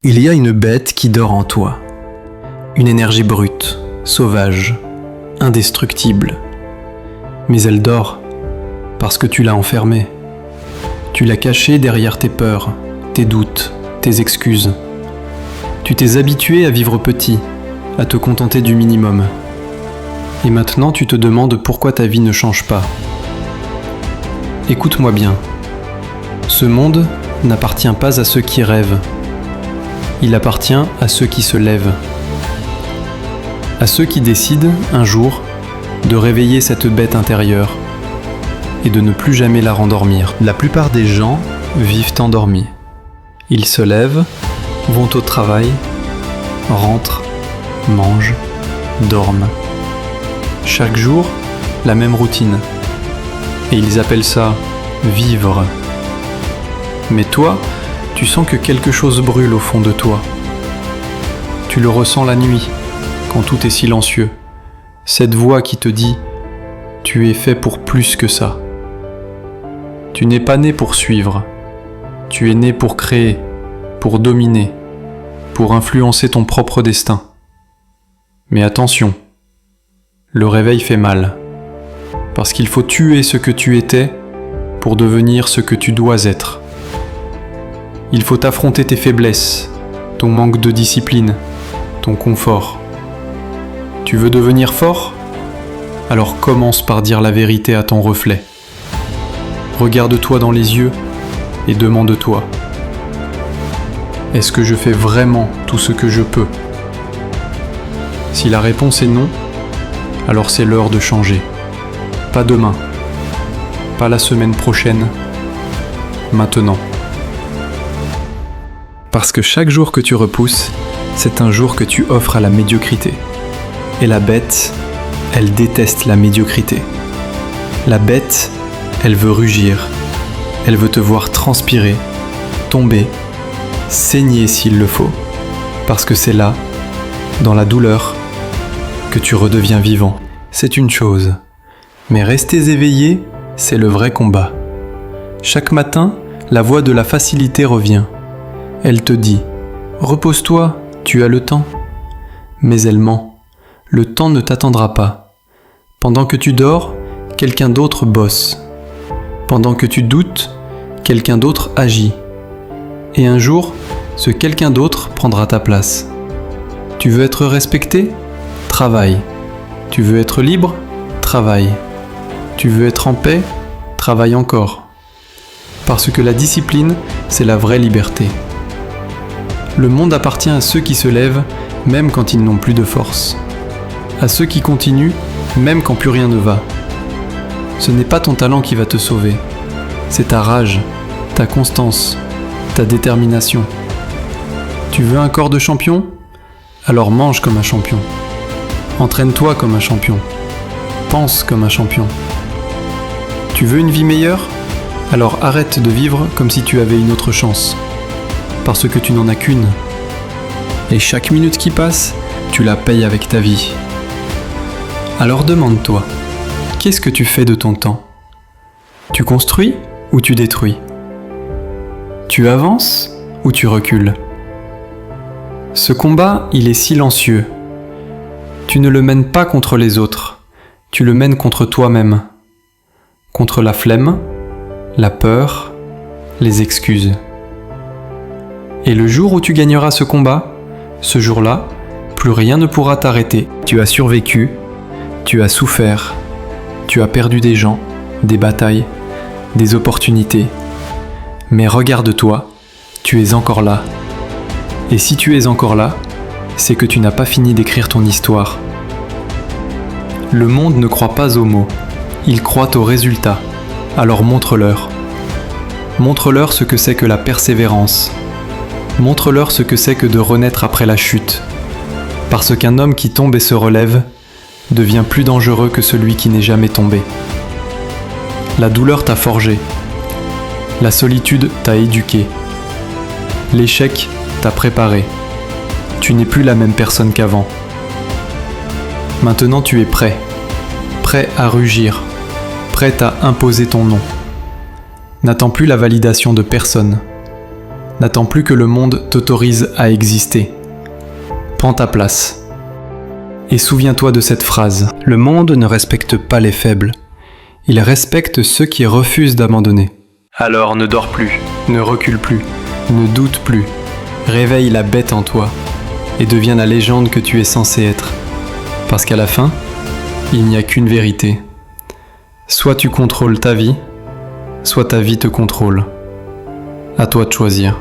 Il y a une bête qui dort en toi. Une énergie brute, sauvage, indestructible. Mais elle dort parce que tu l'as enfermée. Tu l'as cachée derrière tes peurs, tes doutes, tes excuses. Tu t'es habitué à vivre petit, à te contenter du minimum. Et maintenant tu te demandes pourquoi ta vie ne change pas. Écoute-moi bien. Ce monde n'appartient pas à ceux qui rêvent. Il appartient à ceux qui se lèvent. À ceux qui décident, un jour, de réveiller cette bête intérieure et de ne plus jamais la rendormir. La plupart des gens vivent endormis. Ils se lèvent, vont au travail, rentrent, mangent, dorment. Chaque jour, la même routine. Et ils appellent ça vivre. Mais toi, tu sens que quelque chose brûle au fond de toi. Tu le ressens la nuit, quand tout est silencieux. Cette voix qui te dit « Tu es fait pour plus que ça ». Tu n'es pas né pour suivre. Tu es né pour créer, pour dominer, pour influencer ton propre destin. Mais attention, le réveil fait mal. Parce qu'il faut tuer ce que tu étais pour devenir ce que tu dois être. Il faut affronter tes faiblesses, ton manque de discipline, ton confort. Tu veux devenir fort ? Alors commence par dire la vérité à ton reflet. Regarde-toi dans les yeux et demande-toi : est-ce que je fais vraiment tout ce que je peux ? Si la réponse est non, alors c'est l'heure de changer. Pas demain, pas la semaine prochaine, maintenant. Parce que chaque jour que tu repousses, c'est un jour que tu offres à la médiocrité. Et la bête, elle déteste la médiocrité. La bête, elle veut rugir. Elle veut te voir transpirer, tomber, saigner s'il le faut. Parce que c'est là, dans la douleur, que tu redeviens vivant. C'est une chose. Mais rester éveillé, c'est le vrai combat. Chaque matin, la voix de la facilité revient. Elle te dit « Repose-toi, tu as le temps ». Mais elle ment. Le temps ne t'attendra pas. Pendant que tu dors, quelqu'un d'autre bosse. Pendant que tu doutes, quelqu'un d'autre agit. Et un jour, ce quelqu'un d'autre prendra ta place. Tu veux être respecté ? Travaille. Tu veux être libre ? Travaille. Tu veux être en paix ? Travaille encore. Parce que la discipline, c'est la vraie liberté. Le monde appartient à ceux qui se lèvent, même quand ils n'ont plus de force. À ceux qui continuent, même quand plus rien ne va. Ce n'est pas ton talent qui va te sauver. C'est ta rage, ta constance, ta détermination. Tu veux un corps de champion ? Alors mange comme un champion. Entraîne-toi comme un champion. Pense comme un champion. Tu veux une vie meilleure ? Alors arrête de vivre comme si tu avais une autre chance. Parce que tu n'en as qu'une. Et chaque minute qui passe, tu la payes avec ta vie. Alors demande-toi, qu'est-ce que tu fais de ton temps ? Tu construis ou tu détruis ? Tu avances ou tu recules ? Ce combat, il est silencieux. Tu ne le mènes pas contre les autres, tu le mènes contre toi-même. Contre la flemme, la peur, les excuses. Et le jour où tu gagneras ce combat, ce jour-là, plus rien ne pourra t'arrêter. Tu as survécu, tu as souffert, tu as perdu des gens, des batailles, des opportunités. Mais regarde-toi, tu es encore là. Et si tu es encore là, c'est que tu n'as pas fini d'écrire ton histoire. Le monde ne croit pas aux mots, il croit aux résultats. Alors montre-leur. Montre-leur ce que c'est que la persévérance. Montre-leur ce que c'est que de renaître après la chute. Parce qu'un homme qui tombe et se relève devient plus dangereux que celui qui n'est jamais tombé. La douleur t'a forgé. La solitude t'a éduqué. L'échec t'a préparé. Tu n'es plus la même personne qu'avant. Maintenant tu es prêt. Prêt à rugir. Prêt à imposer ton nom. N'attends plus la validation de personne. N'attends plus que le monde t'autorise à exister. Prends ta place. Et souviens-toi de cette phrase. Le monde ne respecte pas les faibles. Il respecte ceux qui refusent d'abandonner. Alors ne dors plus, ne recule plus, ne doute plus. Réveille la bête en toi et deviens la légende que tu es censé être. Parce qu'à la fin, il n'y a qu'une vérité. Soit tu contrôles ta vie, soit ta vie te contrôle. À toi de choisir.